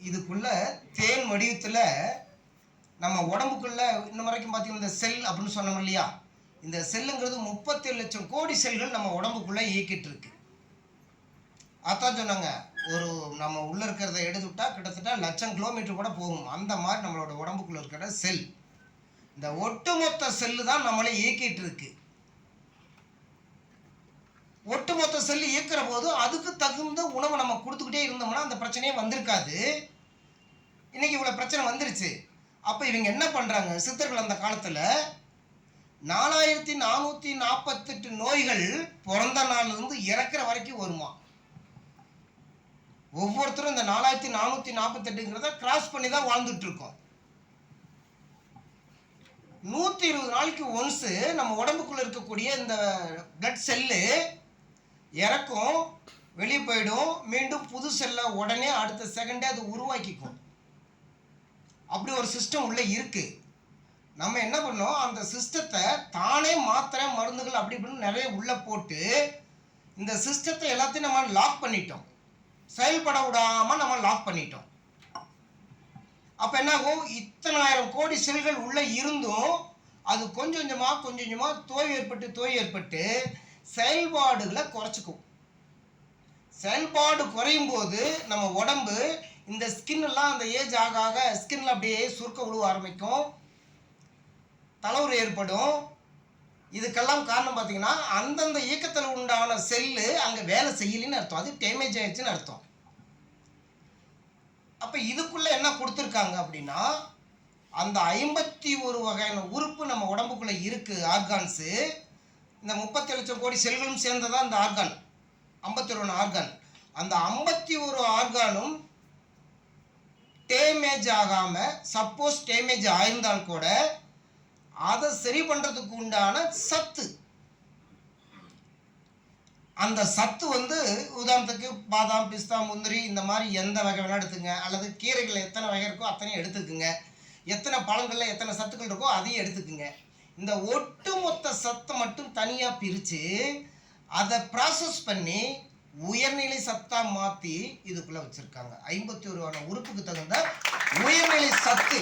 இதுக்குள்ள தேன் வடிவத்தில் நம்ம உடம்புக்குள்ள இன்னும் வரைக்கும் பார்த்தீங்கன்னா இந்த செல் அப்படின்னு சொன்னோம் இல்லையா, இந்த செல்லுங்கிறது 37 லட்சம் கோடி செல்கள் நம்ம உடம்புக்குள்ள இயக்கிட்டு இருக்கு. அதான் சொன்னாங்க, ஒரு நம்ம உள்ள இருக்கிறத எடுத்துட்டா கிட்டத்தட்ட 1,00,000 கிலோமீட்டர் கூட போகும். அந்த மாதிரி நம்மளோட உடம்புக்குள்ள இருக்கிற செல், இந்த ஒட்டுமொத்த செல்லு தான் நம்மளை இயக்கிட்டு இருக்கு. ஒட்டுமொத்த செல் இயக்கிற போது அதுக்கு தகுந்த உணவை நம்ம கொடுத்துக்கிட்டே இருந்தோம்னா அந்த பிரச்சனையே வந்திருக்காது. இன்னைக்கு இவ்வளவு பிரச்சனை வந்துருச்சு. அப்ப இவங்க என்ன பண்றாங்க, சித்தர்கள் அந்த காலத்துல 4448 நோய்கள் பிறந்த நாள்ல இருந்து இறக்குற வரைக்கும் வருமா. ஒவ்வொருத்தரும் இந்த 4448ங்கிறத கிராஸ் பண்ணி தான் வாழ்ந்துட்டு இருக்கோம். 120 நாளைக்கு ஒன்ஸ் நம்ம உடம்புக்குள்ள இருக்கக்கூடிய இந்த பிளட் செல்லு இறக்கும், வெளியே போயிடும், மீண்டும் புது செல்லை உடனே அடுத்த செகண்டே அது உருவாக்கிக்கும். அப்படி ஒரு சிஸ்டம் உள்ள இருக்கு. நம்ம என்ன பண்ணோம், அந்த சிஸ்டத்தை தானே மாத்திரை மருந்துகள் அப்படி இப்படின்னு நிறைய உள்ள போட்டு இந்த சிஸ்டத்தை எல்லாத்தையும் நம்ம லாக் பண்ணிட்டோம், செயல்பட விடாம நம்ம லாக் பண்ணிட்டோம். அப்ப என்ன ஆகும், இத்தனை ஆயிரம் கோடி செல்கள் உள்ள இருந்தும் அது கொஞ்சம் கொஞ்சமா தோய் ஏற்பட்டு செயல்பாடுகளை குறைச்சிக்கும். செயல்பாடு குறையும் போது நம்ம உடம்பு இந்த ஸ்கின் எல்லாம் அந்த ஏஜ் ஆக ஸ்கின்ல அப்படியே சுருக்க விழுவ ஆரம்பிக்கும், தலைவலி ஏற்படும். இதுக்கெல்லாம் காரணம் பார்த்தீங்கன்னா அந்தந்த இயக்கத்தில் உண்டான செல்லு அங்கே வேலை செய்யலன்னு அர்த்தம், அது டேமேஜ் ஆயிடுச்சுன்னு அர்த்தம். அப்போ இதுக்குள்ள என்ன கொடுத்துருக்காங்க அப்படின்னா, அந்த 51 வகையான உறுப்பு நம்ம உடம்புக்குள்ள இருக்கு, ஆர்கான்ஸு. இந்த 37 லட்சம் கோடி செல்களும் சேர்ந்ததான் இந்த ஆர்கான், 51 ஆர்கான். அந்த 51 ஆர்கானும் டேமேஜ் ஆகாம, சப்போஸ் டேமேஜ் ஆயிருந்தால் கூட அதை சரி பண்றதுக்கு உண்டான சத்து, அந்த சத்து உதாரணத்துக்கு பாதாம், பிஸ்தா, முந்திரி இந்த மாதிரி எந்த வகை வேணா எடுத்துங்க, அல்லது கீரைகள் எத்தனை வகை இருக்கோ அத்தனையும் எடுத்துக்குங்க, எத்தனை பழங்கள்ல எத்தனை சத்துக்கள் இருக்கோ அதையும் எடுத்துக்குங்க. இந்த ஒட்டுமொத்த சத்தை மட்டும் தனியா பிரிச்சு அதை ப்ராசஸ் பண்ணி உயர்நிலை சத்தா மாத்தி இதுக்குள்ள வச்சிருக்காங்க. 51 உறுப்புக்கு தகுந்த உயர்நிலை சத்து.